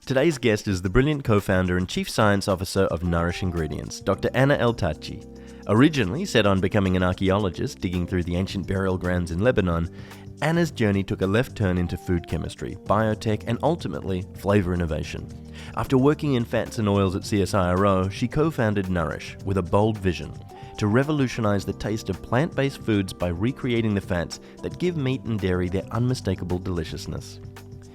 Today's guest is the brilliant co-founder and chief science officer of Nourish Ingredients, Dr. Anna El Tahchy. Originally set on becoming an archaeologist digging through the ancient burial grounds in Lebanon, Anna's journey took a left turn into food chemistry, biotech, and ultimately flavor innovation. After working in fats and oils at CSIRO, she co-founded Nourish with a bold vision to revolutionize the taste of plant-based foods by recreating the fats that give meat and dairy their unmistakable deliciousness.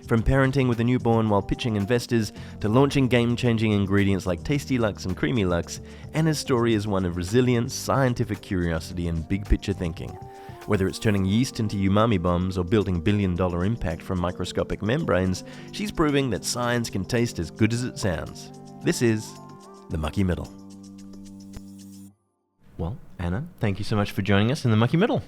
From parenting with a newborn while pitching investors to launching game-changing ingredients like Tasty Lux and Creamy Lux, Anna's story is one of resilience, scientific curiosity, and big-picture thinking. Whether it's turning yeast into umami bombs or building billion-dollar impact from microscopic membranes, she's proving that science can taste as good as it sounds. This is the Mucky Middle. Well, Anna, thank you so much for joining us in the Mucky Middle.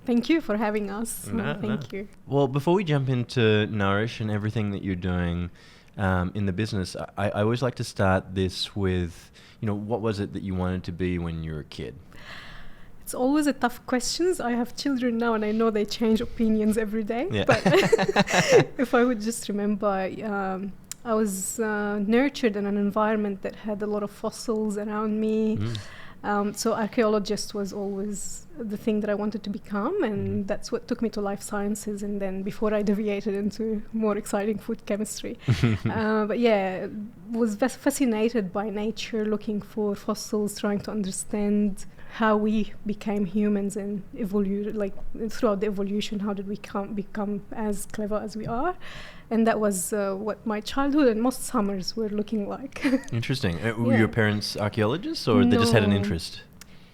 Thank you for having us. Thank you. Well, before we jump into Nourish and everything that you're doing in the business, I always like to start this with, what was it that you wanted to be when you were a kid? It's always a tough question. I have children now and I know they change opinions every day. Yeah. But if I would just remember, I was nurtured in an environment that had a lot of fossils around me. So archaeologist was always the thing that I wanted to become, and that's what took me to life sciences, and then before I deviated into more exciting food chemistry. But yeah, was fascinated by nature, looking for fossils, trying to understand how we became humans and evolved, like throughout the evolution, how did we become as clever as we are? And that was what my childhood and most summers were looking like. Interesting. Were your parents archaeologists, or they just had an interest?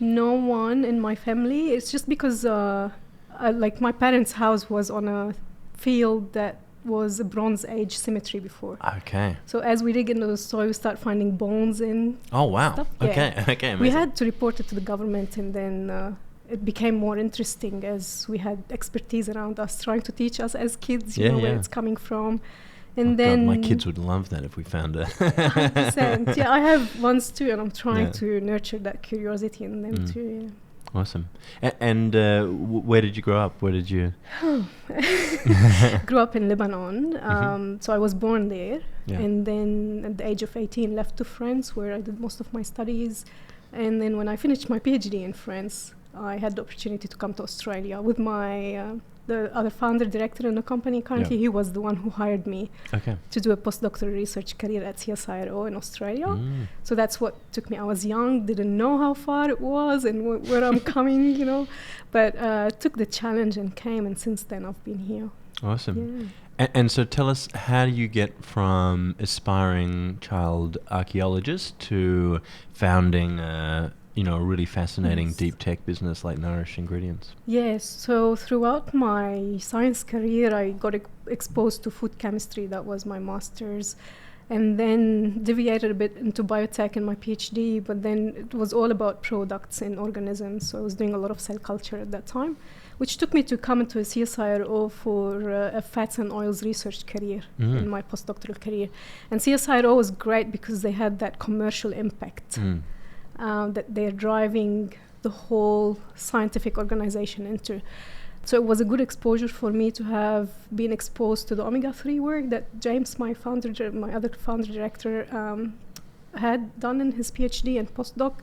No one in my family. It's just because like my parents' house was on a field that was a Bronze Age cemetery before. Okay. So as we dig into the soil, we start finding bones and Oh, wow. stuff. Okay, okay, amazing. We had to report it to the government, and then it became more interesting as we had expertise around us trying to teach us as kids, where it's coming from. And then God, my kids would love that if we found it. 100%. Yeah, I have ones too, and I'm trying to nurture that curiosity in them too. Yeah. Awesome. And where did you grow up? Where did you... Grew up in Lebanon. So I was born there. Yeah. And then at the age of 18, left to France, where I did most of my studies. And then when I finished my PhD in France, I had the opportunity to come to Australia with my the other founder director in the company. Currently, he was the one who hired me to do a postdoctoral research career at CSIRO in Australia. So that's what took me. I was young, didn't know how far it was and where I'm coming, but took the challenge and came. And since then, I've been here. Awesome. Yeah. And so tell us, how do you get from aspiring child archaeologist to founding a really fascinating deep tech business like Nourish Ingredients? Yes, so throughout my science career, I got exposed to food chemistry. That was my master's. And then deviated a bit into biotech in my PhD, but then it was all about products and organisms. So I was doing a lot of cell culture at that time, which took me to come into a CSIRO for a fats and oils research career in my postdoctoral career. And CSIRO was great because they had that commercial impact. That they're driving the whole scientific organization into. So it was a good exposure for me to have been exposed to the omega-3 work that James, my other founder director, had done in his PhD and postdoc.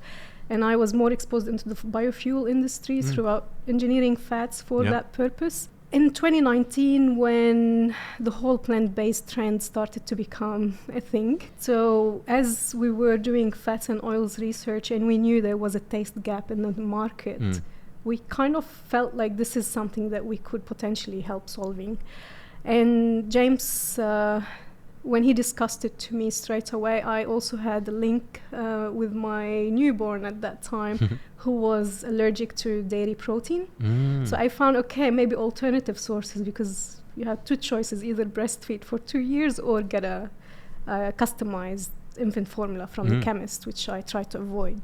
And I was more exposed into the biofuel industry throughout engineering fats for that purpose. In 2019, when the whole plant-based trend started to become a thing, so as we were doing fats and oils research and we knew there was a taste gap in the market, we kind of felt like this is something that we could potentially help solving. And James, when he discussed it to me straight away, I also had a link with my newborn at that time who was allergic to dairy protein. So I found, maybe alternative sources, because you have two choices, either breastfeed for 2 years or get a customized infant formula from the chemist, which I try to avoid.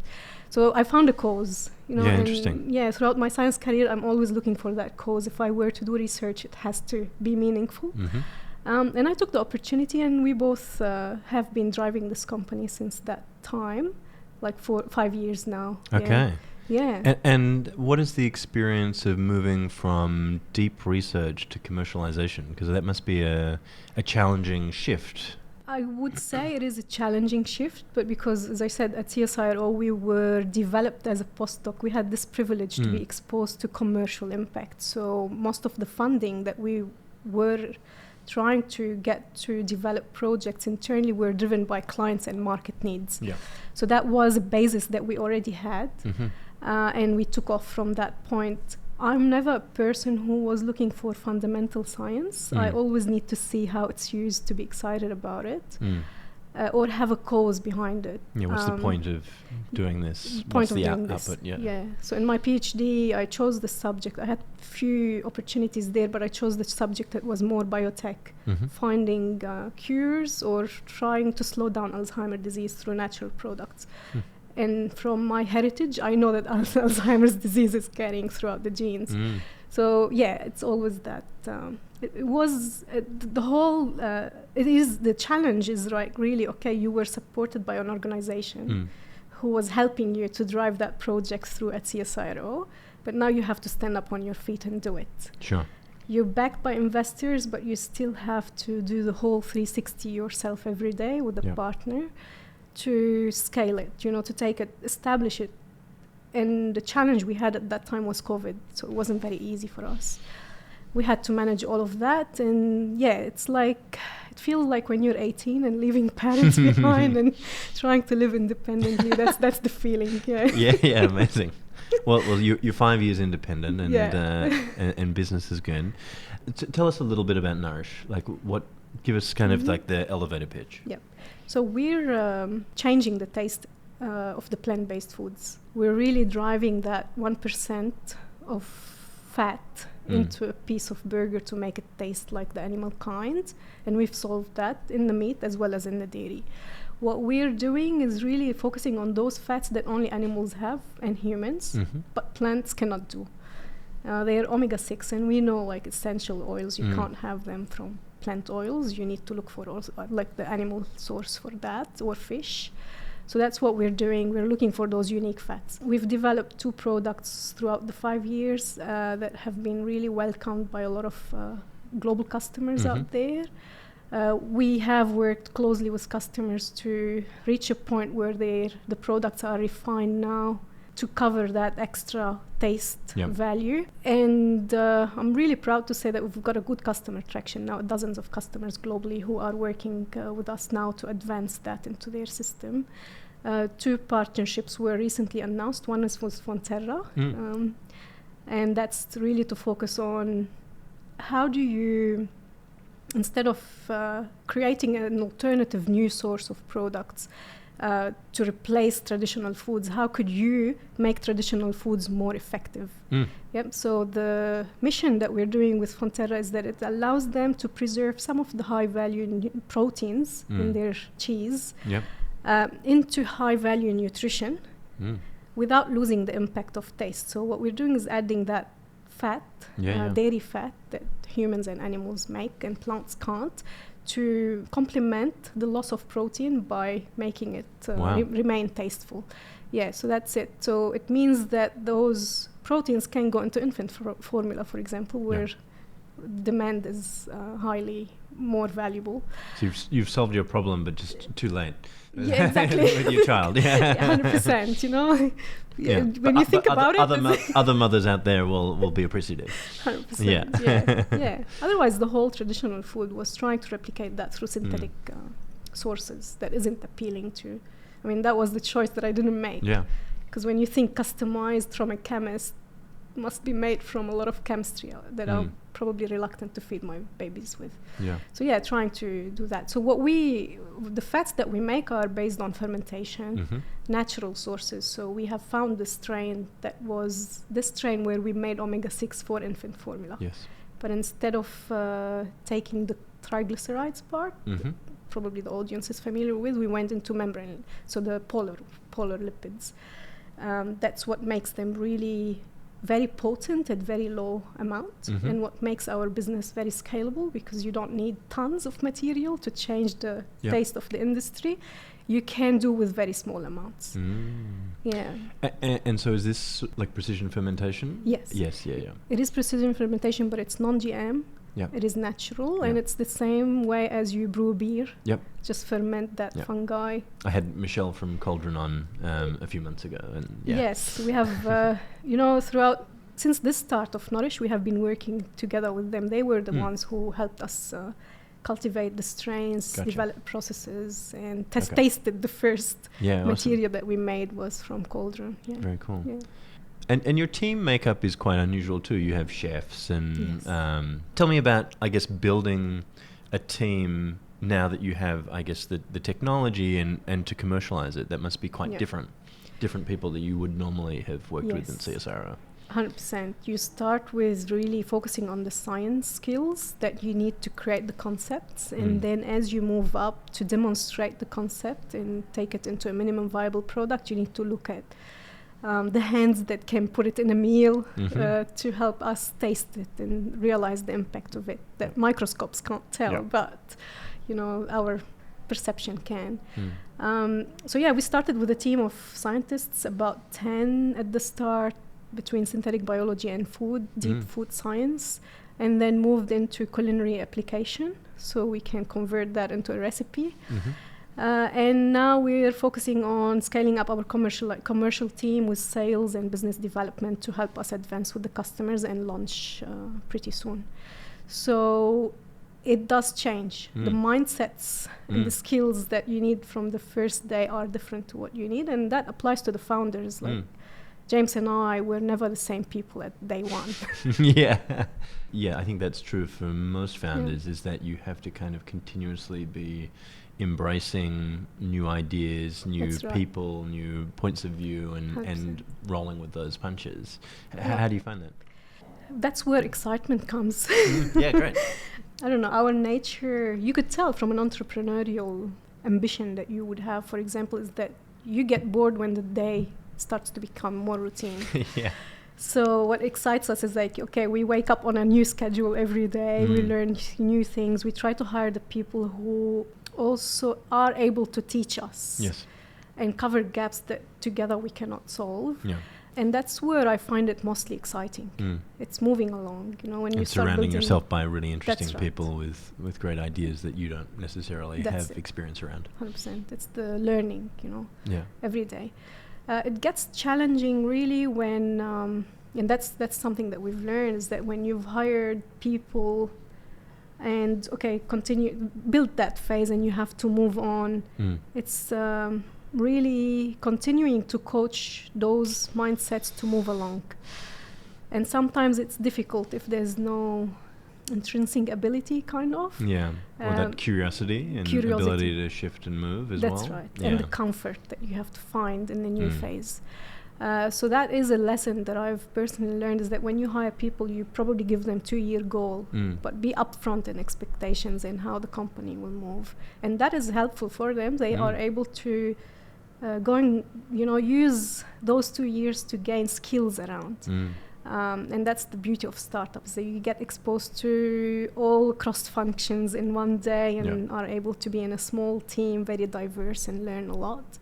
So I found a cause, interesting. Yeah, throughout my science career, I'm always looking for that cause. If I were to do research, it has to be meaningful. And I took the opportunity, and we both have been driving this company since that time, like 5 years now. Okay. Yeah. And what is the experience of moving from deep research to commercialization? Because that must be a challenging shift. I would say it is a challenging shift, but because, as I said, at CSIRO, we were developed as a postdoc. We had this privilege to be exposed to commercial impact. So most of the funding that we were trying to get to develop projects internally were driven by clients and market needs. Yeah. So that was a basis that we already had, and we took off from that point. I'm never a person who was looking for fundamental science. I always need to see how it's used to be excited about it, or have a cause behind it. Yeah, what's the point of doing this? Point What's of the doing output? this. Yeah. So in my PhD, I chose the subject. I had few opportunities there, but I chose the subject that was more biotech, finding cures or trying to slow down Alzheimer's disease through natural products. And from my heritage, I know that Alzheimer's disease is carrying throughout the genes. So yeah, it's always that. It was the whole. It is the challenge is like really okay. You were supported by an organization who was helping you to drive that project through at CSIRO, but now you have to stand up on your feet and do it. Sure. You're backed by investors, but you still have to do the whole 360 yourself every day with a partner to scale it, to take it, establish it. And the challenge we had at that time was COVID, so it wasn't very easy for us. We had to manage all of that, and it feels like when you're 18 and leaving parents behind and trying to live independently. That's the feeling. Yeah, amazing. Well, you're 5 years independent, and business is good. Tell us a little bit about Nourish. Give us kind of like the elevator pitch. Yeah. So we're changing the taste of the plant-based foods. We're really driving that 1% of fat into a piece of burger to make it taste like the animal kind. And we've solved that in the meat as well as in the dairy. What we're doing is really focusing on those fats that only animals have and humans, but plants cannot do. They're omega-6, and we know essential oils, you can't have them from plant oils. You need to look for the animal source for that, or fish. So that's what we're doing. We're looking for those unique fats. We've developed 2 products throughout the 5 years that have been really welcomed by a lot of global customers out there. We have worked closely with customers to reach a point where the products are refined now to cover that extra taste value. And I'm really proud to say that we've got a good customer traction now, dozens of customers globally who are working with us now to advance that into their system. 2 partnerships were recently announced. One is with Fonterra, and that's really to focus on how do you, instead of creating an alternative new source of products, to replace traditional foods, how could you make traditional foods more effective? So the mission that we're doing with Fonterra is that it allows them to preserve some of the high-value proteins in their cheese into high-value nutrition without losing the impact of taste. So what we're doing is adding that fat, dairy fat that humans and animals make and plants can't, to complement the loss of protein by making it remain tasteful. So that's it. So it means that those proteins can go into infant formula, for example, where demand is highly more valuable. So you've solved your problem, but just too late. Yeah, exactly. With your child. 100%, when you think about it. Other mothers out there will be appreciative. 100%. Otherwise, the whole traditional food was trying to replicate that through synthetic sources that isn't appealing to. I mean, that was the choice that I didn't make. Because when you think customized from a chemist, must be made from a lot of chemistry that I'm probably reluctant to feed my babies with. So trying to do that. So the fats that we make are based on fermentation, natural sources. So we have found this strain where we made omega-6 for infant formula. But instead of taking the triglycerides part, probably the audience is familiar with, we went into membrane, so the polar lipids. That's what makes them really very potent at very low amounts, and what makes our business very scalable, because you don't need tons of material to change the taste of the industry. You can do with very small amounts. And so is this like precision fermentation? Yes. It is precision fermentation, but it's non-GM. Yep. It is natural, and it's the same way as you brew beer. Yep. Just ferment that fungi. I had Michelle from Cauldron on a few months ago, and Yes, we have, throughout, since the start of Nourish, we have been working together with them. They were the ones who helped us cultivate the strains, develop processes, and tasted the first material that we made was from Cauldron. Yeah. Very cool. Yeah. And your team makeup is quite unusual too. You have chefs, and tell me about, I guess, building a team now that you have, I guess, the technology and to commercialize it. That must be quite different people that you would normally have worked with in CSIRO. 100%. You start with really focusing on the science skills that you need to create the concepts, and then as you move up to demonstrate the concept and take it into a minimum viable product, you need to look at the hands that can put it in a meal to help us taste it and realize the impact of it that microscopes can't tell, but our perception can. We started with a team of scientists, about 10 at the start, between synthetic biology and food, deep food science, and then moved into culinary application, so we can convert that into a recipe. And now we're focusing on scaling up our commercial team with sales and business development to help us advance with the customers and launch pretty soon. So it does change. The mindsets and the skills that you need from the first day are different to what you need, and that applies to the founders. Like James and I were never the same people at day one. Yeah, I think that's true for most founders, is that you have to kind of continuously be embracing new ideas, new people, new points of view, and rolling with those punches. How do you find that? That's where excitement comes. Yeah, great. I don't know, our nature, you could tell from an entrepreneurial ambition that you would have, for example, is that you get bored when the day starts to become more routine. So what excites us is like, okay, we wake up on a new schedule every day, we learn new things, we try to hire the people who also are able to teach us and cover gaps that together we cannot solve. And that's where I find it mostly exciting. It's moving along, when you start surrounding yourself by really interesting people with great ideas that you don't necessarily have experience around. 100%. It's the learning, every day. It gets challenging really when, and that's something that we've learned, is that when you've hired people and build that phase and you have to move on, it's really continuing to coach those mindsets to move along. And sometimes it's difficult if there's no intrinsic ability, kind of. Or that curiosity and ability to shift and move as well. That's right. And the comfort that you have to find in the new phase. So that is a lesson that I've personally learned, is that when you hire people, you probably give them 2-year goal, but be upfront in expectations and how the company will move. And that is helpful for them. They are able to go and, use those 2 years to gain skills around. And that's the beauty of startups, that you get exposed to all cross functions in one day and are able to be in a small team, very diverse, and learn a lot.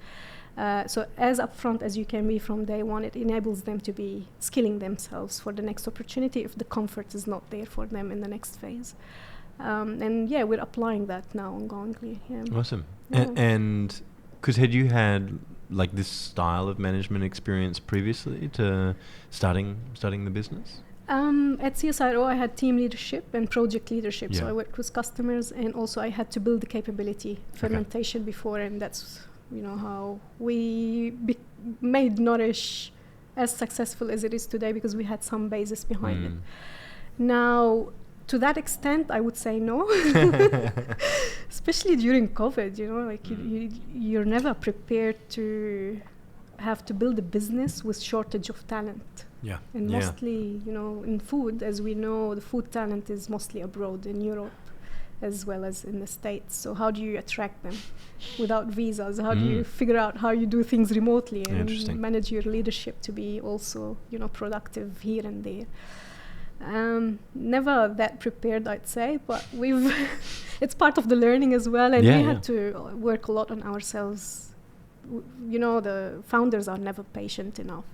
So as upfront as you can be from day one, it enables them to be skilling themselves for the next opportunity if the comfort is not there for them in the next phase. And we're applying that now ongoingly. Awesome. And because had you had like this style of management experience previously to starting the business? At CSIRO, I had team leadership and project leadership. So I worked with customers, and also I had to build the capability, fermentation before, and that's how we made Nourish as successful as it is today, because we had some basis behind it. Now, to that extent, I would say no. Especially during COVID, you're never prepared to have to build a business with shortage of talent. And mostly, in food, as we know, the food talent is mostly abroad in Europe as well as in the States. So how do you attract them without visas? How do you figure out how you do things remotely and manage your leadership to be also, productive here and there? Never that prepared, I'd say, but we've it's part of the learning as well, and we had to work a lot on ourselves. The founders are never patient enough,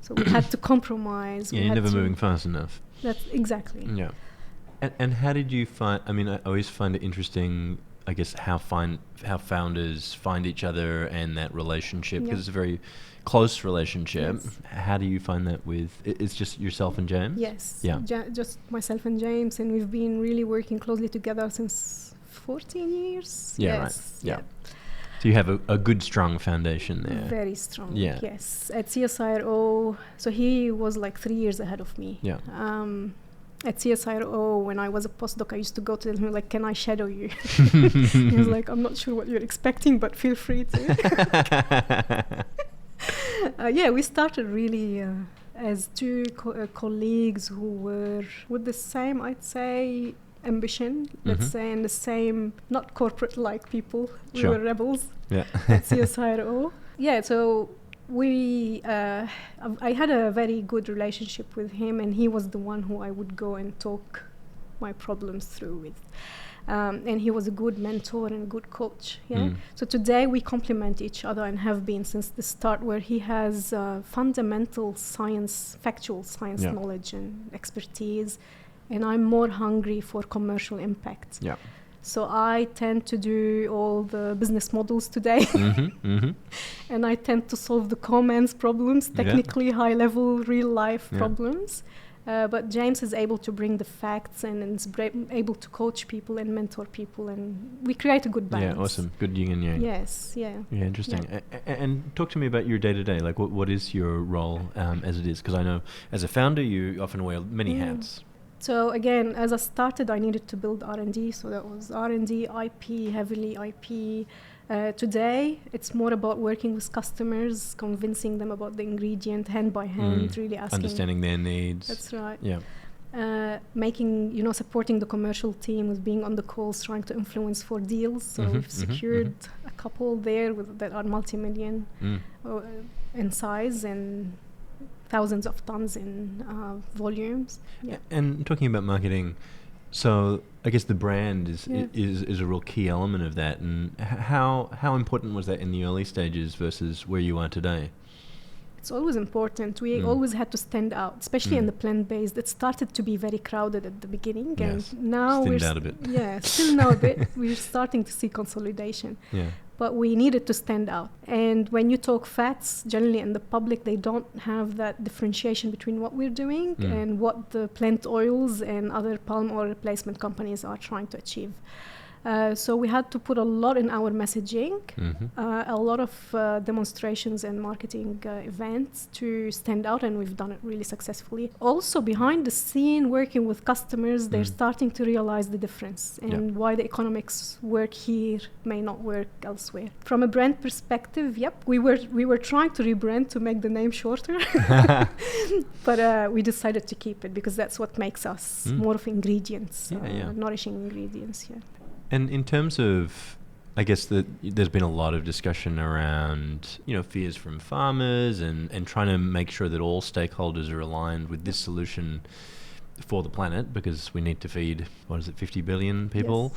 so we had to compromise. You're never moving fast enough. That's exactly. And how did you find? I mean, I always find it interesting, I guess, how founders find each other and that relationship, because it's a very close relationship. Yes. How do you find that with? It's just yourself and James? Yes. Yeah. Just myself and James, and we've been really working closely together since 14 years. Yeah. Yes. Right. Yeah. So you have a good, strong foundation there. Very strong. Yeah. Yes. At CSIRO, so he was like 3 years ahead of me. Yeah. At CSIRO, when I was a postdoc, I used to go to him like, "Can I shadow you?" He was like, "I'm not sure what you're expecting, but feel free to." We started really as two colleagues who were with the same, I'd say, ambition, let's say, and the same, not corporate-like people. We were rebels at CSIRO. So I had a very good relationship with him, and he was the one who I would go and talk my problems through with. And he was a good mentor and a good coach. So today we complement each other and have been since the start, where he has fundamental science, factual science knowledge and expertise, and I'm more hungry for commercial impact. So I tend to do all the business models today. And I tend to solve the comments problems, technically high level, real life problems. But James is able to bring the facts and is able to coach people and mentor people, and we create a good balance. Yeah, awesome. Good yin and yang. Yes, yeah. Yeah, interesting. And talk to me about your day-to-day. Like, what is your role as it is? Because I know as a founder, you often wear many hats. So again, as I started, I needed to build R&D. So that was R&D, IP, heavily IP. Today, it's more about working with customers, convincing them about the ingredient hand by hand, really asking. Understanding their needs. That's right. Yeah. Making, supporting the commercial team with being on the calls, trying to influence for deals. So we've secured a couple there that are multi-million in size and thousands of tons in volumes. Yeah. And talking about marketing, so I guess the brand is a real key element of that. And how important was that in the early stages versus where you are today? It's always important. We always had to stand out, especially in the plant-based. It started to be very crowded at the beginning, and now we're out a bit. Still now a bit. We're starting to see consolidation. Yeah. But we needed to stand out. And when you talk fats, generally in the public, they don't have that differentiation between what we're doing and what the plant oils and other palm oil replacement companies are trying to achieve. So we had to put a lot in our messaging, a lot of demonstrations and marketing events to stand out, and we've done it really successfully. Also, behind the scene, working with customers, they're starting to realize the difference and why the economics work here may not work elsewhere. From a brand perspective, we were trying to rebrand to make the name shorter, but we decided to keep it because that's what makes us more of ingredients, nourishing ingredients. And in terms of, I guess that there's been a lot of discussion around, fears from farmers and trying to make sure that all stakeholders are aligned with this solution for the planet, because we need to feed, 50 billion people?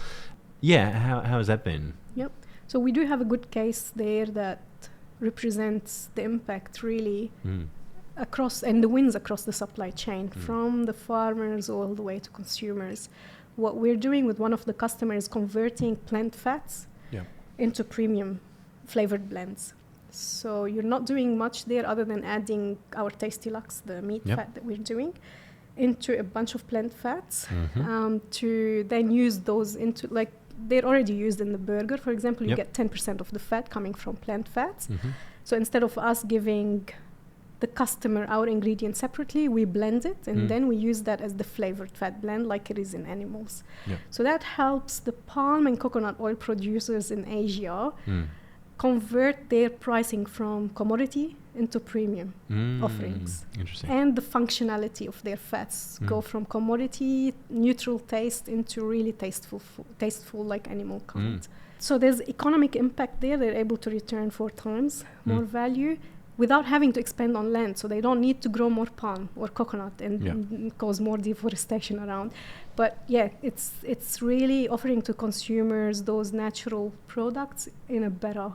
Yes. Yeah, how has that been? Yep. So we do have a good case there that represents the impact really across, and the wins across the supply chain, from the farmers all the way to consumers. What we're doing with one of the customers is converting plant fats into premium flavored blends. So you're not doing much there other than adding our Tasty Lux, the meat fat that we're doing, into a bunch of plant fats to then use those into, like, they're already used in the burger. For example, you get 10% of the fat coming from plant fats. So instead of us giving the customer our ingredient separately, we blend it, and then we use that as the flavored fat blend like it is in animals. So that helps the palm and coconut oil producers in Asia convert their pricing from commodity into premium offerings. Interesting. And the functionality of their fats go from commodity, neutral taste, into really tasteful like animal content. So there's economic impact there. They're able to return 4 times more value without having to expand on land. So they don't need to grow more palm or coconut and cause more deforestation around. But it's really offering to consumers those natural products in a better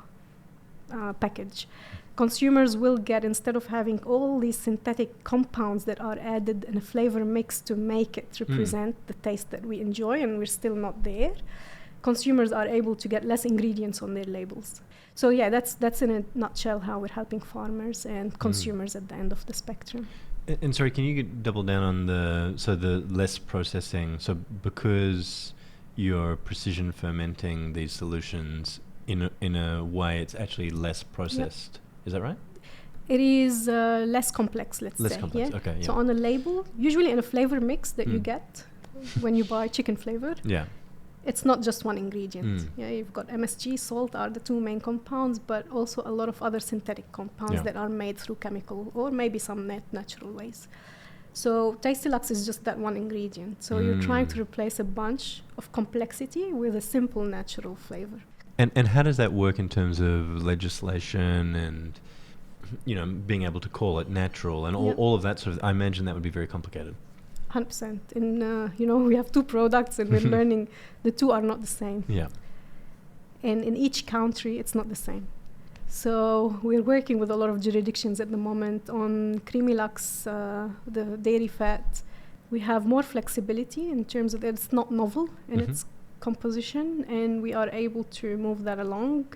package. consumers will get, instead of having all these synthetic compounds that are added in a flavor mix to make it represent the taste that we enjoy, and we're still not there, consumers are able to get less ingredients on their labels. So yeah, that's in a nutshell how we're helping farmers and consumers at the end of the spectrum. And sorry, can you double down on the less processing? So because you're precision fermenting these solutions in a way, it's actually less processed. Yep. Is that right? It is less complex, let's say. Less complex, yeah? okay. Yeah. So on a label, usually in a flavor mix that you get when you buy chicken flavor, it's not just one ingredient. Yeah, you've got MSG, salt are the two main compounds, but also a lot of other synthetic compounds that are made through chemical or maybe some natural ways. So Tastelux is just that one ingredient. So you're trying to replace a bunch of complexity with a simple natural flavor. And how does that work in terms of legislation and, being able to call it natural and all of that sort of? I imagine that would be very complicated. 100%. And, we have two products and we're learning the two are not the same. Yeah. And in each country, it's not the same. So we're working with a lot of jurisdictions at the moment on creamy lux, the dairy fat. We have more flexibility in terms of that it's not novel in its composition, and we are able to move that along.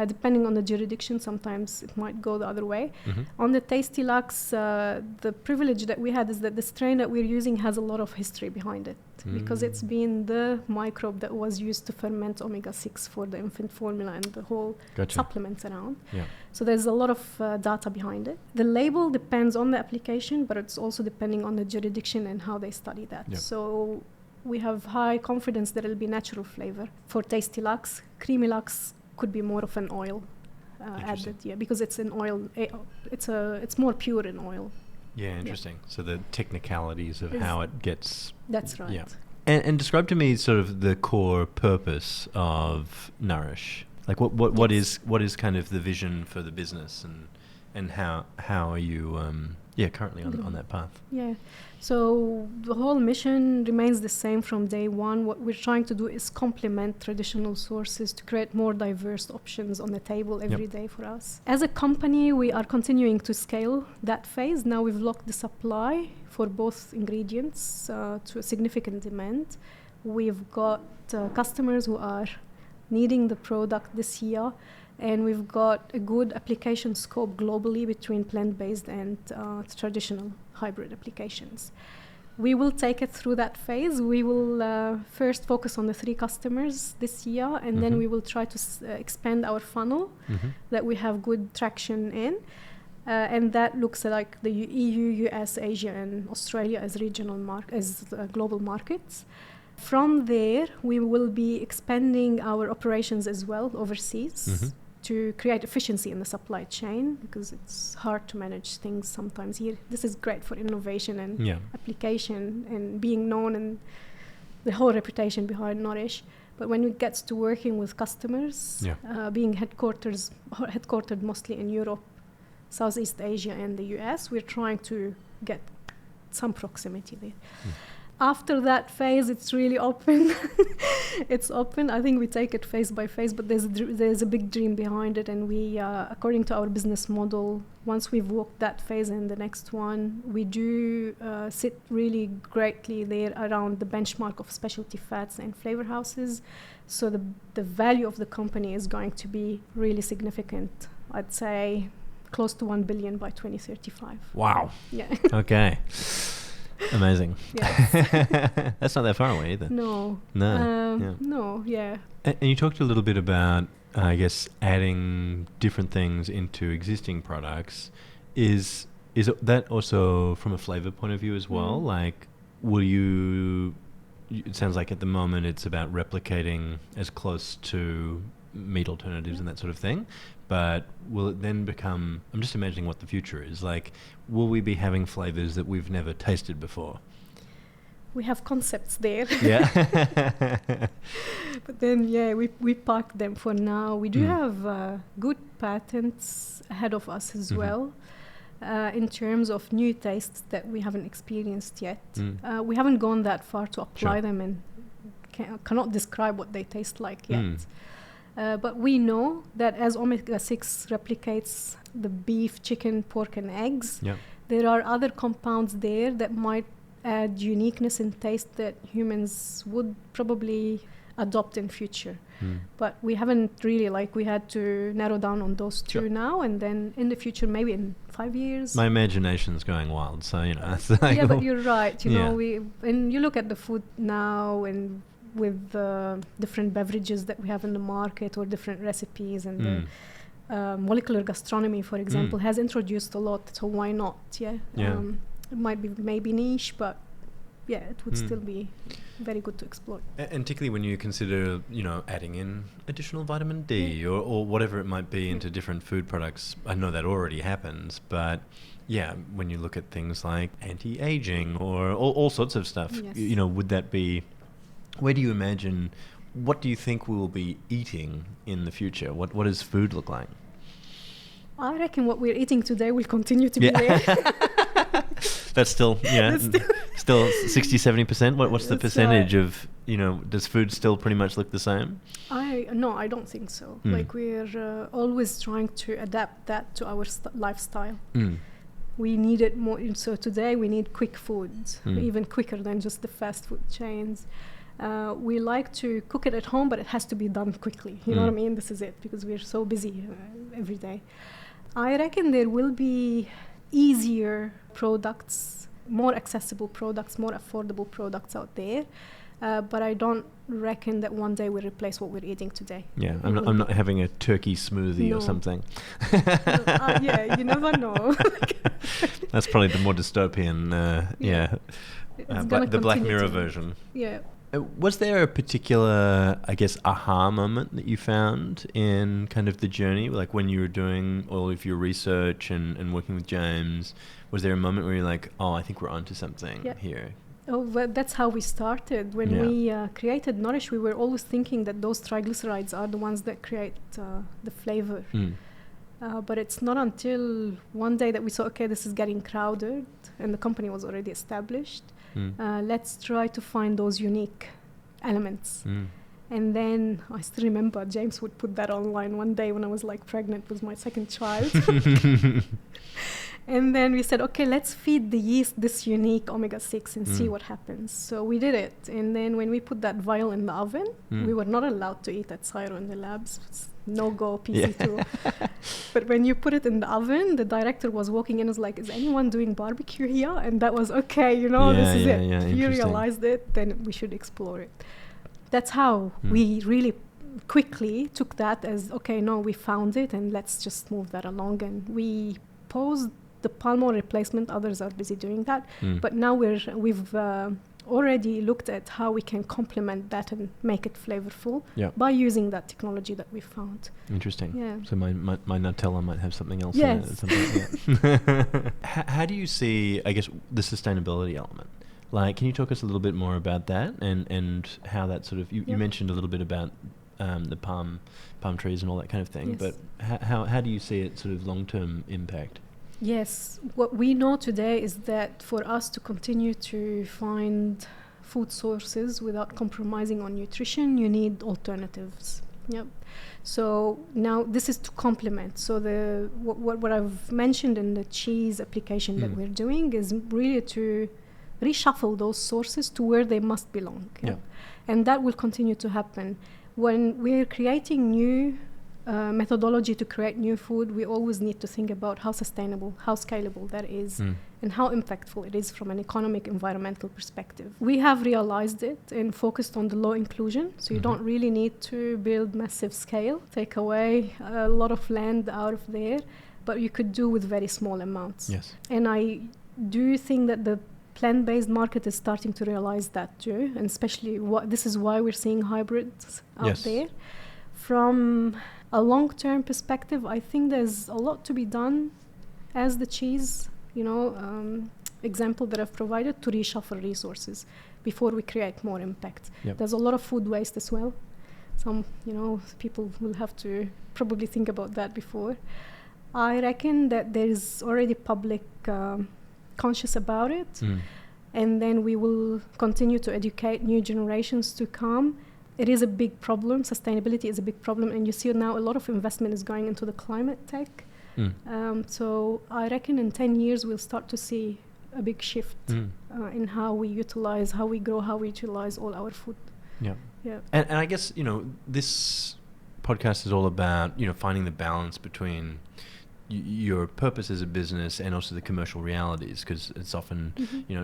Depending on the jurisdiction, sometimes it might go the other way. On the Tasty Lux, the privilege that we had is that the strain that we're using has a lot of history behind it because it's been the microbe that was used to ferment omega-6 for the infant formula and the whole supplements around. Yeah. So there's a lot of data behind it. The label depends on the application, but it's also depending on the jurisdiction and how they study that. Yep. So we have high confidence that it'll be natural flavor. For Tasty Lux, Creamy Lux could be more of an oil added, because it's an oil. It's more pure in oil. Yeah, interesting. So the technicalities of how it gets. That's right. Yeah. And describe to me sort of the core purpose of Nourish. Like what is kind of the vision for the business and how are you currently on that path? Yeah. So the whole mission remains the same from day one. What we're trying to do is complement traditional sources to create more diverse options on the table every day for us. As a company, we are continuing to scale that phase. Now we've locked the supply for both ingredients to a significant demand. We've got customers who are needing the product this year, and we've got a good application scope globally between plant-based and traditional hybrid applications. We will take it through that phase. We will first focus on the 3 customers this year, and then we will try to expand our funnel that we have good traction in. And that looks like the EU, US, Asia, and Australia as global markets. From there, we will be expanding our operations as well overseas to create efficiency in the supply chain, because it's hard to manage things sometimes here. This is great for innovation and application and being known and the whole reputation behind Nourish. But when it gets to working with customers, being headquartered mostly in Europe, Southeast Asia, and the US, we're trying to get some proximity there. After that phase, it's really open. It's open. I think we take it phase by phase, but there's a big dream behind it. And we, according to our business model, once we've walked that phase and the next one, we do sit really greatly there around the benchmark of specialty fats and flavor houses. So the value of the company is going to be really significant. I'd say close to 1 billion by 2035. Wow. Yeah. Okay. Amazing. Yes. That's not that far away either. No. No. Yeah. And you talked a little bit about, I guess, adding different things into existing products. Is that also from a flavor point of view as well? Like, will you? It sounds like at the moment it's about replicating as close to meat alternatives and that sort of thing. But will it then become, I'm just imagining what the future is, like, will we be having flavors that we've never tasted before? We have concepts there. Yeah. But then, we park them for now. We do have good patents ahead of us as well, in terms of new tastes that we haven't experienced yet. We haven't gone that far to apply them and cannot describe what they taste like yet. But we know that as omega-6 replicates the beef, chicken, pork, and eggs. Yeah. There are other compounds there that might add uniqueness and taste that humans would probably adopt in future. But we haven't really, we had to narrow down on those two now, and then in the future, maybe in 5 years. My imagination's going wild, so, it's yeah, but you're right. You know, and you look at the food now, and with the different beverages that we have in the market or different recipes, and the molecular gastronomy, for example, has introduced a lot. So why not? Yeah. It might be maybe niche, but it would still be very good to explore. And particularly when you consider, adding in additional vitamin D or whatever it might be into different food products. I know that already happens, but when you look at things like anti-aging or all sorts of stuff, would that be, where do you imagine, what do you think we will be eating in the future? What does food look like? I reckon what we're eating today will continue to be there. That's still, still 60-70%. What's the percentage of, does food still pretty much look the same? No, I don't think so. We're always trying to adapt that to our lifestyle. We need it more. So today we need quick foods, even quicker than just the fast food chains. We like to cook it at home, but it has to be done quickly. You know what I mean? This is it, because we're so busy every day. I reckon there will be easier products, more accessible products, more affordable products out there. But I don't reckon that one day we'll replace what we're eating today. Yeah, I'm not having a turkey smoothie or something. You never know. That's probably the more dystopian, the Black Mirror version. Yeah. Was there a particular, aha moment that you found in kind of the journey? Like when you were doing all of your research and working with James, was there a moment where you're like, oh, I think we're onto something here? Oh, well, that's how we started. When we created Nourish, we were always thinking that those triglycerides are the ones that create the flavor. But it's not until one day that we saw, okay, this is getting crowded, and the company was already established. Let's try to find those unique elements. And then I still remember James would put that online one day when I was pregnant with my second child. And then we said, okay, let's feed the yeast this unique omega-6 and see what happens. So we did it. And then when we put that vial in the oven, we were not allowed to eat at CSIRO in the labs. It's no-go, PC2. But when you put it in the oven, the director was walking in and was like, is anyone doing barbecue here? And that was, okay, this is it. If you realized it, then we should explore it. That's how we really quickly took that as, okay, no, we found it, and let's just move that along. And we paused the palm oil replacement. Others are busy doing that. But now we've already looked at how we can complement that and make it flavorful by using that technology that we found. Interesting. Yeah. So my Nutella might have something else yes. in it. How do you see, the sustainability element? Can you talk us a little bit more about that and how that sort of, you mentioned a little bit about the palm trees and all that kind of thing, but how do you see it sort of long-term impact? Yes, what we know today is that for us to continue to find food sources without compromising on nutrition, you need alternatives. Yep. So now this is to complement. So what I've mentioned in the cheese application that we're doing is really to reshuffle those sources to where they must belong. Yeah. And that will continue to happen. When we're creating new methodology to create new food, we always need to think about how sustainable, how scalable that is, and how impactful it is from an economic, environmental perspective. We have realized it and focused on the low inclusion, so you don't really need to build massive scale, take away a lot of land out of there, but you could do with very small amounts. Yes. And I do think that the plant-based market is starting to realize that too, and especially this is why we're seeing hybrids out there. From a long-term perspective, I think there's a lot to be done as the cheese, example that I've provided, to reshuffle resources before we create more impact. Yep. There's a lot of food waste as well. Some, people will have to probably think about that before. I reckon that there's already public conscious about it, and then we will continue to educate new generations to come. It is a big problem. Sustainability is a big problem, and you see now a lot of investment is going into the climate tech. So I reckon in 10 years we'll start to see a big shift in how we utilize, how we grow, how we utilize all our food. Yeah. Yeah. And I guess, this podcast is all about, finding the balance between your purpose as a business and also the commercial realities, because it's often,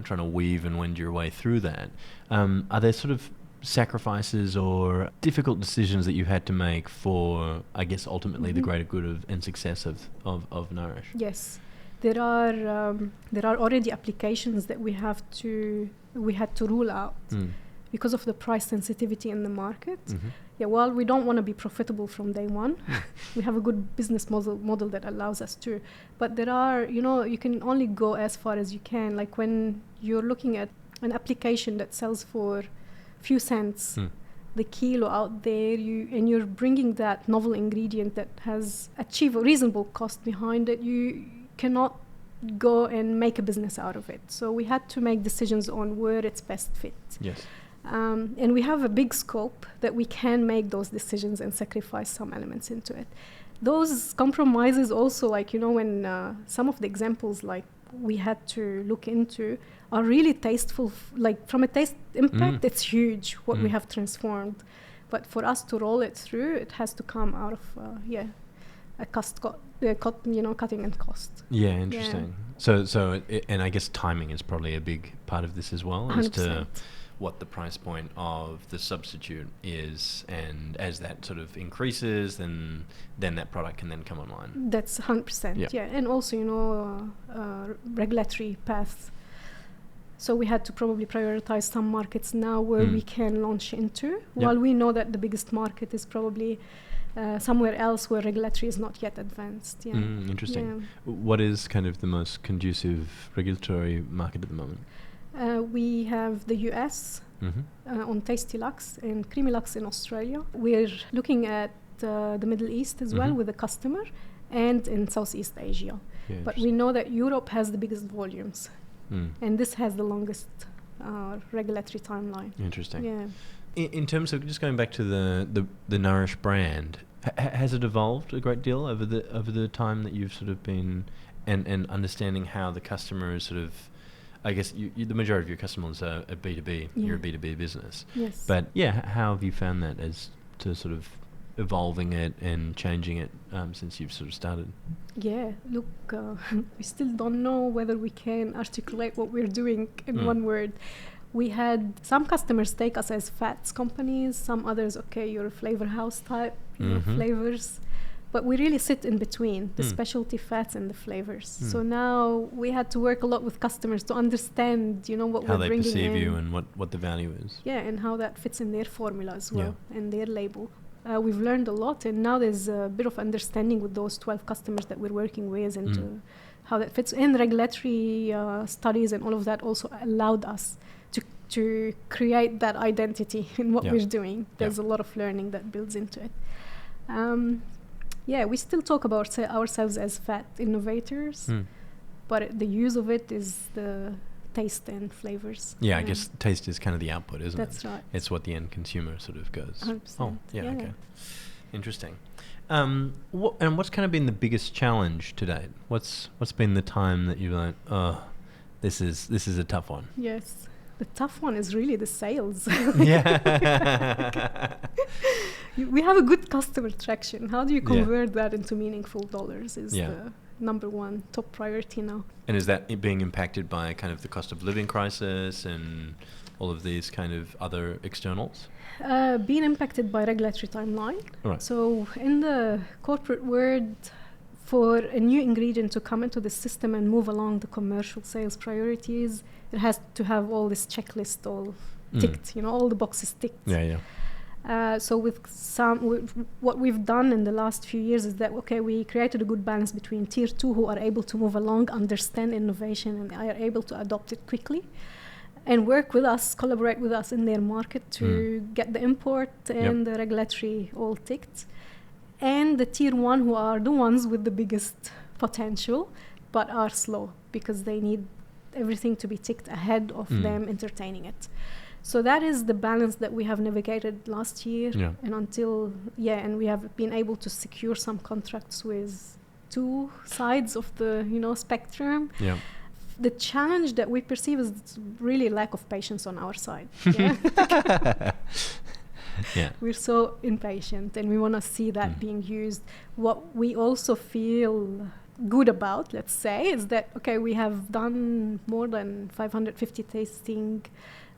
trying to weave and wend your way through that. Are there sort of sacrifices or difficult decisions that you've had to make for, I guess, ultimately the greater good and success of Nourish? Yes. There are already applications that we had to rule out because of the price sensitivity in the market. Yeah, well, we don't want to be profitable from day one. We have a good business model that allows us to. But there are, you can only go as far as you can. Like when you're looking at an application that sells for few cents the kilo out there, and you're bringing that novel ingredient that has achieved a reasonable cost behind it, you cannot go and make a business out of it. So we had to make decisions on where it's best fit. Yes. And we have a big scope that we can make those decisions and sacrifice some elements into it. Those compromises also, like, when some of the examples like we had to look into are really tasteful, like from a taste impact, it's huge what we have transformed. But for us to roll it through, it has to come out of, a cutting and cost. Yeah, interesting. Yeah. So and I guess timing is probably a big part of this as well, 100%. as to what the price point of the substitute is, and as that sort of increases, then that product can then come online. That's 100%. Yeah, and also regulatory path. So we had to probably prioritize some markets now where we can launch into, while we know that the biggest market is probably somewhere else where regulatory is not yet advanced. Yeah. Interesting. Yeah. What is kind of the most conducive regulatory market at the moment? We have the US on Tasty Lux and Creamy Lux in Australia. We're looking at the Middle East as well with a customer, and in Southeast Asia. Yeah, but we know that Europe has the biggest volumes, and this has the longest regulatory timeline. Interesting. Yeah. In terms of just going back to the Nourish brand, has it evolved a great deal over the time that you've sort of been and understanding how the customer is sort of, I guess the majority of your customers are B2B. Yeah. You're a B2B business. Yes. But how have you found that as to sort of evolving it and changing it since you've sort of started? Yeah, look, we still don't know whether we can articulate what we're doing in one word. We had some customers take us as fats companies, some others, okay, you're a flavor house type, flavors. But we really sit in between the specialty fats and the flavors. So now we had to work a lot with customers to understand, what how we're bringing in. How they perceive you and what the value is. Yeah, and how that fits in their formula as well, and their label. We've learned a lot, and now there's a bit of understanding with those 12 customers that we're working with, and how that fits in. Regulatory studies and all of that also allowed us to create that identity in what we're doing. There's a lot of learning that builds into it. We still talk about ourselves as fat innovators, but the use of it is the taste and flavors. Yeah, I guess taste is kind of the output, isn't it? That's right. It's what the end consumer sort of goes. 100%. Oh, okay. Interesting. What's kind of been the biggest challenge to date? What's been the time that you're like, oh, this is a tough one? Yes. The tough one is really the sales. We have a good customer traction. How do you convert that into meaningful dollars is the number one top priority now. And is that being impacted by kind of the cost of living crisis and all of these kind of other externals? Being impacted by regulatory timeline. Right. So in the corporate world, for a new ingredient to come into the system and move along the commercial sales priorities, it has to have all this checklist all ticked, all the boxes ticked. So with what we've done in the last few years is that, we created a good balance between tier 2 who are able to move along, understand innovation, and are able to adopt it quickly, and work with us, collaborate with us in their market to get the import and the regulatory all ticked. And the tier 1 who are the ones with the biggest potential, but are slow because they need everything to be ticked ahead of them entertaining it. So that is the balance that we have navigated last year and until, and we have been able to secure some contracts with two sides of the spectrum. Yeah. The challenge that we perceive is really lack of patience on our side. Yeah? Yeah. We're so impatient, and we want to see that being used. What we also feel good about, let's say, is that, okay, we have done more than 550 tasting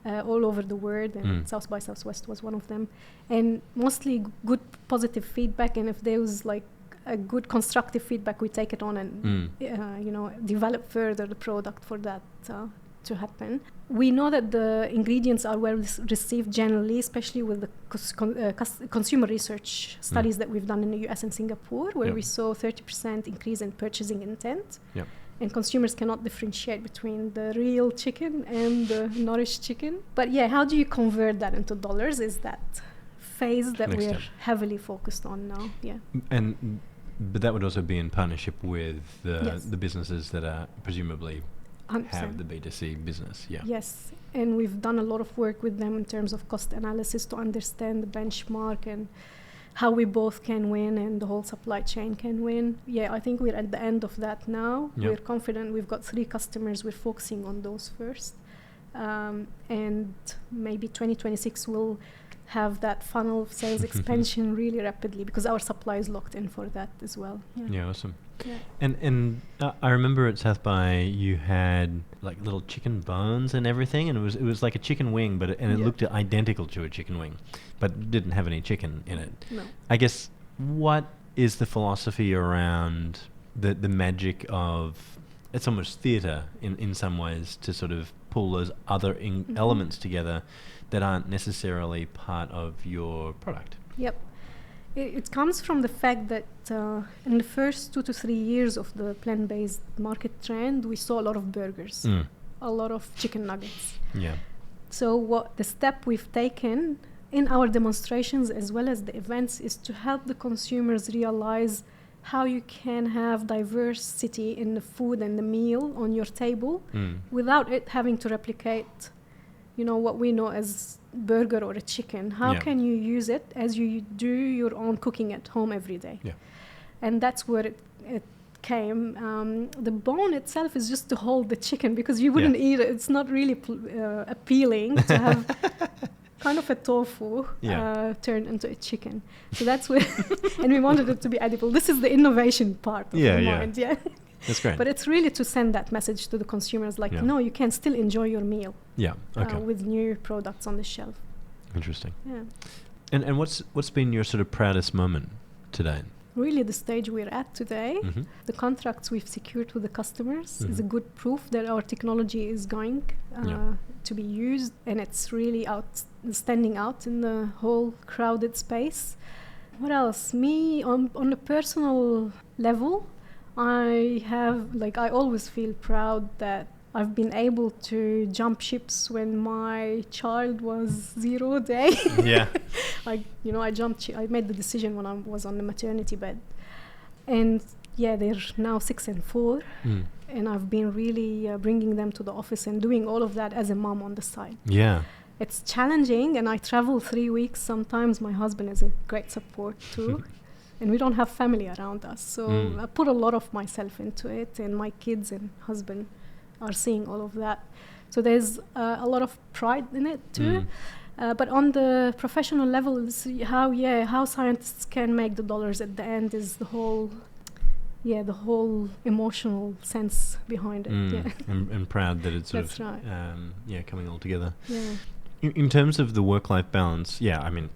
all over the world, and South by Southwest was one of them, and mostly good positive feedback. And if there was like a good constructive feedback, we take it on and develop further the product for that to happen. We know that the ingredients are well received generally, especially with the consumer research studies that we've done in the US and Singapore, where we saw 30% increase in purchasing intent. Yep. And consumers cannot differentiate between the real chicken and the nourished chicken. But yeah, how do you convert that into dollars is that phase that we're heavily focused on now. Yeah. But that would also be in partnership with the businesses that are presumably 100%. Have the B2C business. Yeah. Yes, and we've done a lot of work with them in terms of cost analysis to understand the benchmark and how we both can win and the whole supply chain can win. Yeah, I think we're at the end of that now. Yep. We're confident. We've got 3 customers. We're focusing on those first. And maybe 2026 will have that funnel of sales expansion really rapidly because our supply is locked in for that as well. Yeah, awesome. Yeah. And I remember at South by you had like little chicken bones and everything, and it was like a chicken wing, but it looked identical to a chicken wing, but didn't have any chicken in it. No. I guess what is the philosophy around the magic of, it's almost theatre in some ways, to sort of pull those other elements together that aren't necessarily part of your product? Yep. It comes from the fact that in the first 2 to 3 years of the plant-based market trend, we saw a lot of burgers, a lot of chicken nuggets. Yeah. So what the step we've taken in our demonstrations as well as the events is to help the consumers realize how you can have diversity in the food and the meal on your table without it having to replicate, what we know as burger or a chicken. How can you use it as you do your own cooking at home every day? Yeah. And that's where it came. The bone itself is just to hold the chicken because you wouldn't eat it. It's not really appealing to have kind of a tofu turned into a chicken. So that's where, and we wanted it to be edible. This is the innovation part of the mind. Yeah. That's great. But it's really to send that message to the consumers, like, no, you can still enjoy your meal. Yeah. Okay. With new products on the shelf. Interesting. Yeah. And what's been your sort of proudest moment today? Really, the stage we're at today, the contracts we've secured with the customers is a good proof that our technology is going to be used, and it's really standing out in the whole crowded space. What else? Me, on a personal level, I always feel proud that I've been able to jump ships when my child was 0 day. Yeah. I made the decision when I was on the maternity bed. And they're now 6 and 4. And I've been really bringing them to the office and doing all of that as a mom on the side. Yeah. It's challenging, and I travel 3 weeks. Sometimes my husband is a great support too. And we don't have family around us. So I put a lot of myself into it, and my kids and husband are seeing all of that. So there's a lot of pride in it too. But on the professional level, how scientists can make the dollars at the end is the whole emotional sense behind it. And proud that it's That's right. Coming all together. Yeah. In terms of the work-life balance, I mean,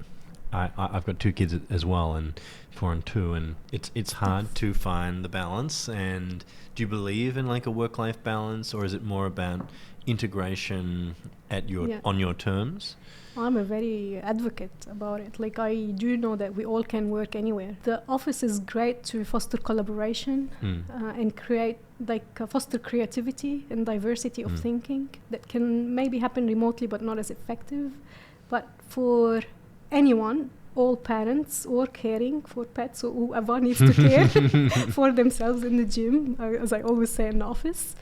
I've got 2 kids as well, and 4 and 2, and it's hard to find the balance. And do you believe in like a work-life balance, or is it more about integration on your terms? I'm a very advocate about it. Like, I do know that we all can work anywhere. The office is great to foster collaboration and create, foster creativity and diversity of thinking that can maybe happen remotely but not as effective. But for anyone, all parents or caring for pets or whoever needs to care for themselves in the gym, as I always say in the office,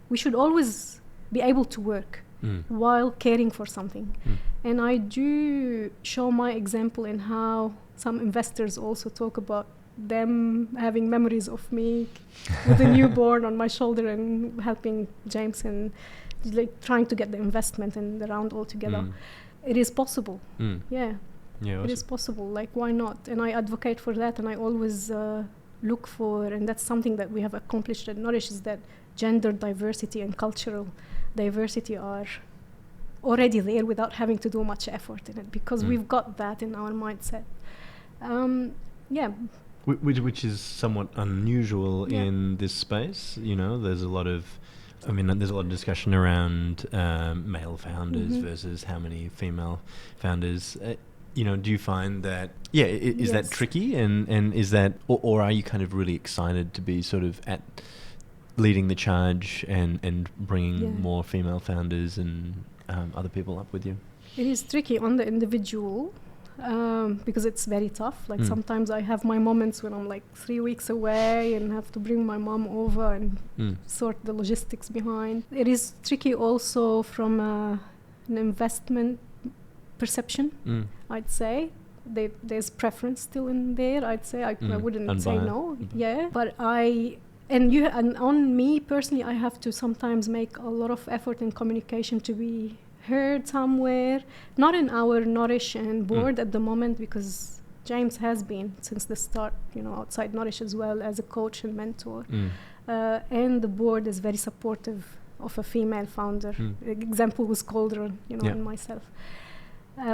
we should always be able to work while caring for something. And I do show my example in how some investors also talk about them having memories of me with a newborn on my shoulder and helping James and like trying to get the investment and the round all together. It is possible. Yeah, Yeah, it is possible. Like, why not? And I advocate for that, and I always look for, and that's something that we have accomplished at Nourish, is that gender diversity and cultural diversity are already there without having to do much effort in it, because we've got that in our mindset. Yeah. Which is somewhat unusual in this space. You know, there's a lot of discussion around male founders versus how many female founders. You know, do you find that, is that tricky? And is that, or are you kind of really excited to be sort of at leading the charge and bringing more female founders and other people up with you? It is tricky on the individual because it's very tough. Like sometimes I have my moments when I'm like 3 weeks away and have to bring my mom over and sort the logistics behind. It is tricky also from an investment perception, I'd say. There's preference still in there, I'd say. I wouldn't say no. Yeah, but and on me personally, I have to sometimes make a lot of effort in communication to be heard somewhere, not in our Nourish and board at the moment, because James has been since the start, you know, outside Nourish as well as a coach and mentor. And the board is very supportive of a female founder. Example was Cauldron, you know, and myself.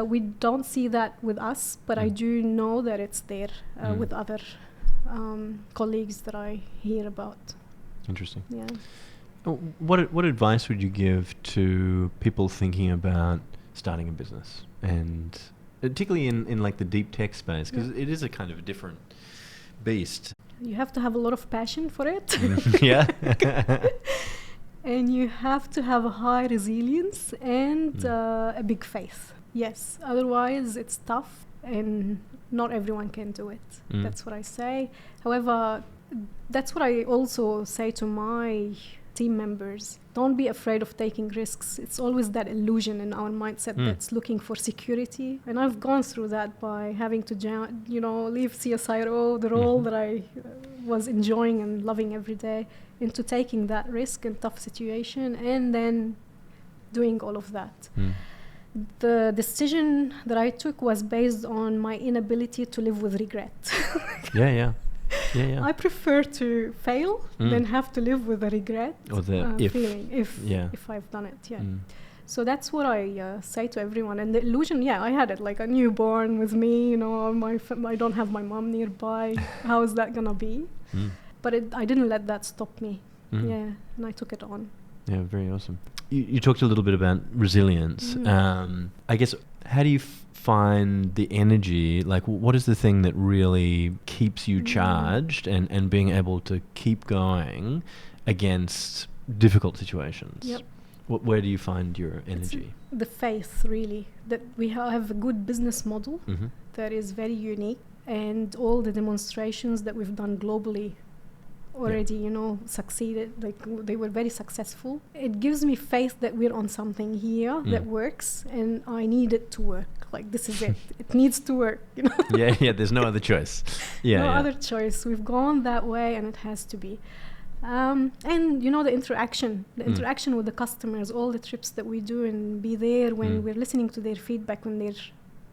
We don't see that with us, but I do know that it's there with other colleagues that I hear about. Interesting. Yeah. What advice would you give to people thinking about starting a business, and particularly in like the deep tech space, because it is a kind of a different beast? You have to have a lot of passion for it. Yeah. And you have to have a high resilience and a big faith. Yes, otherwise it's tough and not everyone can do it. That's what I say. However, that's what I also say to my team members. Don't be afraid of taking risks. It's always that illusion in our mindset that's looking for security. And I've gone through that by having to, leave CSIRO, the role that I was enjoying and loving every day, into taking that risk and tough situation and then doing all of that. The decision that I took was based on my inability to live with regret. Yeah. I prefer to fail than have to live with a regret or the feeling if I've done it. So that's what I say to everyone. And the illusion, I had it like a newborn with me. You know, I don't have my mom nearby. How is that gonna be? But I didn't let that stop me. And I took it on. Yeah, very awesome. You talked a little bit about resilience. I guess, how do you find the energy? Like, what is the thing that really keeps you charged and being able to keep going against difficult situations? Yep. Where do you find your energy? It's the faith, really, that we have a good business model that is very unique, and all the demonstrations that we've done globally already, succeeded. Like, they were very successful. It gives me faith that we're on something here that works, and I need it to work. Like, this is it. It needs to work, There's no other choice. Other choice. We've gone that way, and it has to be. And the interaction with the customers, all the trips that we do, and be there when we're listening to their feedback, when they're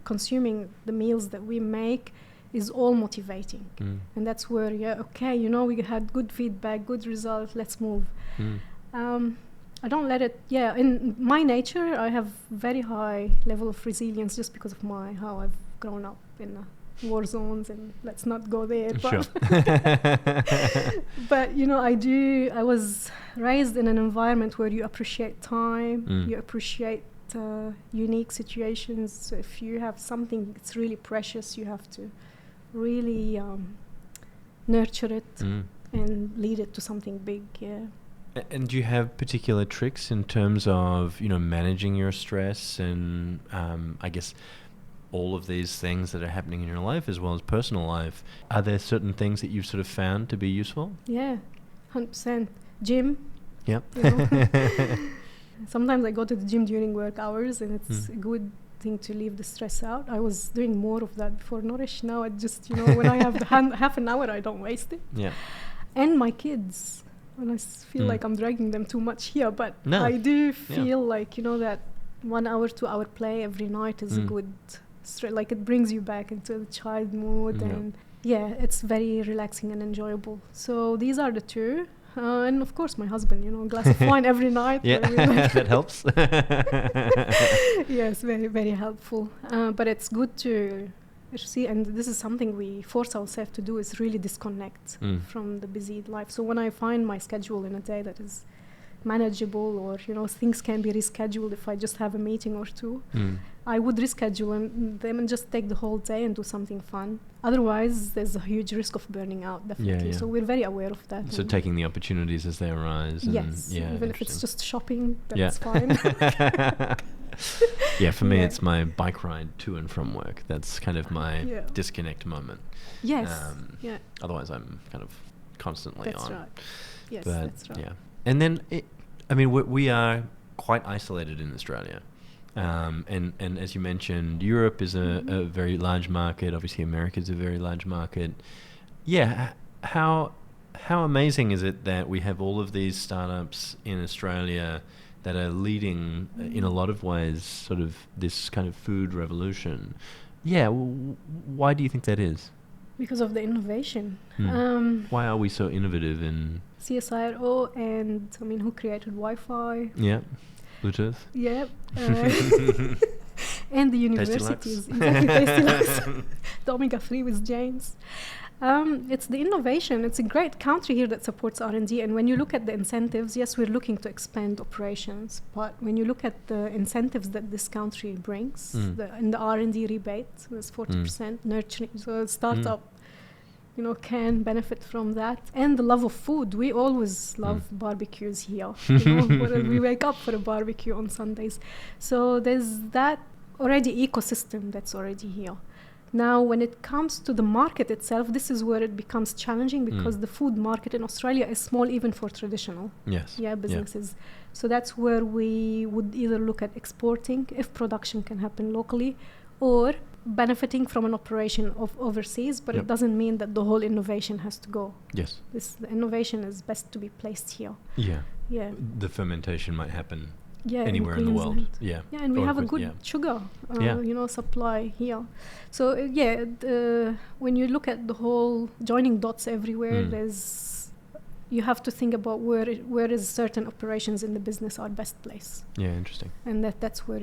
consuming the meals that we make, is all motivating. And that's where we had good feedback, good result, let's move. I don't let it in my nature. I have very high level of resilience just because of how I've grown up in war zones, and let's not go there. But, but I was raised in an environment where you appreciate time, you appreciate unique situations. So if you have something that's really precious, you have to really nurture it and lead it to something big. And do you have particular tricks in terms of managing your stress and I guess all of these things that are happening in your life as well as personal life? Are there certain things that you've sort of found to be useful? 100%. Gym. Yep. Sometimes I go to the gym during work hours, and it's a good thing to leave the stress out. I was doing more of that before Nourish. Now I just, when I have half an hour, I don't waste it. Yeah. And my kids. And I feel like I'm dragging them too much here, but I do feel like, that 1 hour, 2 hour play every night is a good, like it brings you back into the child mood, and it's very relaxing and enjoyable. So these are the two. And of course my husband, a glass of wine every night. That helps. Yes, very, very helpful. But it's good to see, and this is something we force ourselves to do, is really disconnect from the busy life. So when I find my schedule in a day that is manageable, or things can be rescheduled if I just have a meeting or two, I would reschedule them and just take the whole day and do something fun. Otherwise there's a huge risk of burning out, definitely. So we're very aware of that. So taking the opportunities as they arise. Yes, even if it's just shopping, that's fine. For me it's my bike ride to and from work. That's kind of my disconnect moment. Yes. Otherwise I'm kind of constantly that's on. Right. Yes, but that's right. And then we are quite isolated in Australia. And as you mentioned, Europe is a very large market. Obviously, America is a very large market. Yeah, how amazing is it that we have all of these startups in Australia that are leading, in a lot of ways, sort of this kind of food revolution? Yeah, why do you think that is? Because of the innovation. Why are we so innovative in... CSIRO, and who created Wi-Fi? Yeah. Bluetooth. Yeah. And the universities. Exactly, Tasty the omega-3 with James. It's the innovation. It's a great country here that supports R&D. And when you look at the incentives, yes, we're looking to expand operations. But when you look at the incentives that this country brings, in the R&D rebate was 40%, nurturing. So a startup, can benefit from that. And the love of food. We always love barbecues here. We wake up for a barbecue on Sundays. So there's that already ecosystem that's already here. Now, when it comes to the market itself, this is where it becomes challenging, because the food market in Australia is small even for traditional businesses. Yeah. So that's where we would either look at exporting, if production can happen locally, or benefiting from an operation of overseas, but it doesn't mean that the whole innovation has to go. Yes. The innovation is best to be placed here. Yeah. Yeah. The fermentation might happen anywhere in the world. Yeah. Yeah, and we have a good sugar, supply here. So when you look at the whole joining dots everywhere, you have to think about where is certain operations in the business are best placed. Yeah, interesting. And that's where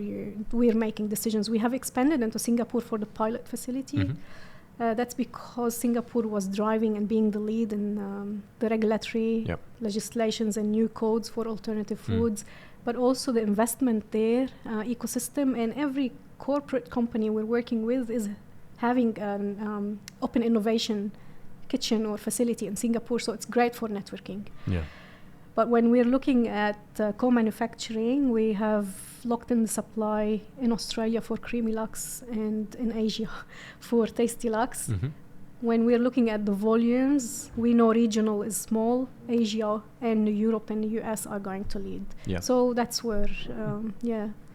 we're making decisions. We have expanded into Singapore for the pilot facility. That's because Singapore was driving and being the lead in the regulatory legislations and new codes for alternative foods, but also the investment there, ecosystem, and every corporate company we're working with is having an open innovation kitchen or facility in Singapore, so it's great for networking. Yeah. But when we're looking at co-manufacturing, we have locked in the supply in Australia for Creamy Lux and in Asia for Tasty Lux. When we're looking at the volumes, we know regional is small, Asia and Europe and the US are going to lead. Yeah. So that's where,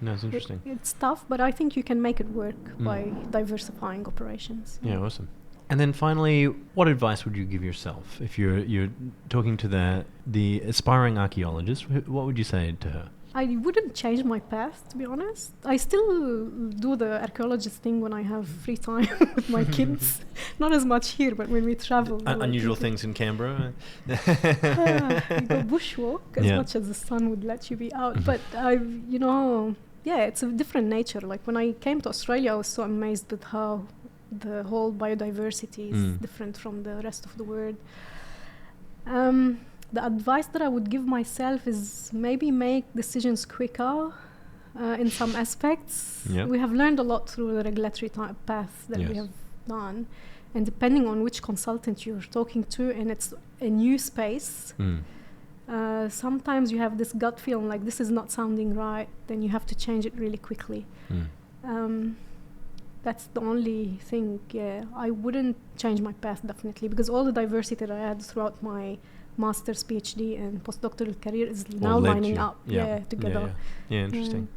That's interesting. It's tough, but I think you can make it work by diversifying operations. Yeah, awesome. And then finally, what advice would you give yourself if you're talking to the aspiring archaeologist? What would you say to her? I wouldn't change my path, to be honest. I still do the archaeologist thing when I have free time with my kids. Not as much here, but when we travel. Unusual things in Canberra? You go bushwalk as much as the sun would let you be out. But it's a different nature. Like when I came to Australia, I was so amazed with how the whole biodiversity is different from the rest of the world. The advice that I would give myself is maybe make decisions quicker in some aspects. Yep. We have learned a lot through the regulatory path that we have done. And depending on which consultant you're talking to, and it's a new space, sometimes you have this gut feeling like this is not sounding right, then you have to change it really quickly. That's the only thing. I wouldn't change my path, definitely, because all the diversity that I had throughout my master's, PhD, and postdoctoral career is now lining up together. Yeah, interesting.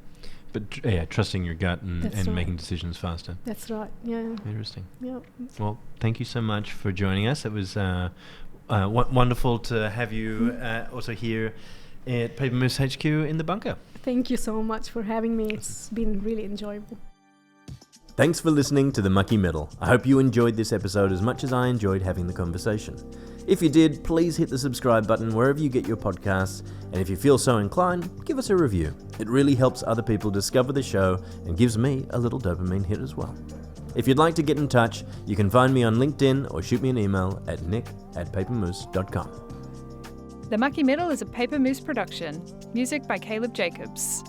But trusting your gut and That's right. making decisions faster. That's right. Yeah. Interesting. Yeah. Well, thank you so much for joining us. It was wonderful to have you also here at Paper Moose HQ in the bunker. Thank you so much for having me. It's been really enjoyable. Thanks for listening to the Mucky Middle. I hope you enjoyed this episode as much as I enjoyed having the conversation. If you did, please hit the subscribe button wherever you get your podcasts, and if you feel so inclined, give us a review. It really helps other people discover the show and gives me a little dopamine hit as well. If you'd like to get in touch, you can find me on LinkedIn or shoot me an email at nick@papermoose.com. The Mucky Middle is a Paper Moose production. Music by Caleb Jacobs.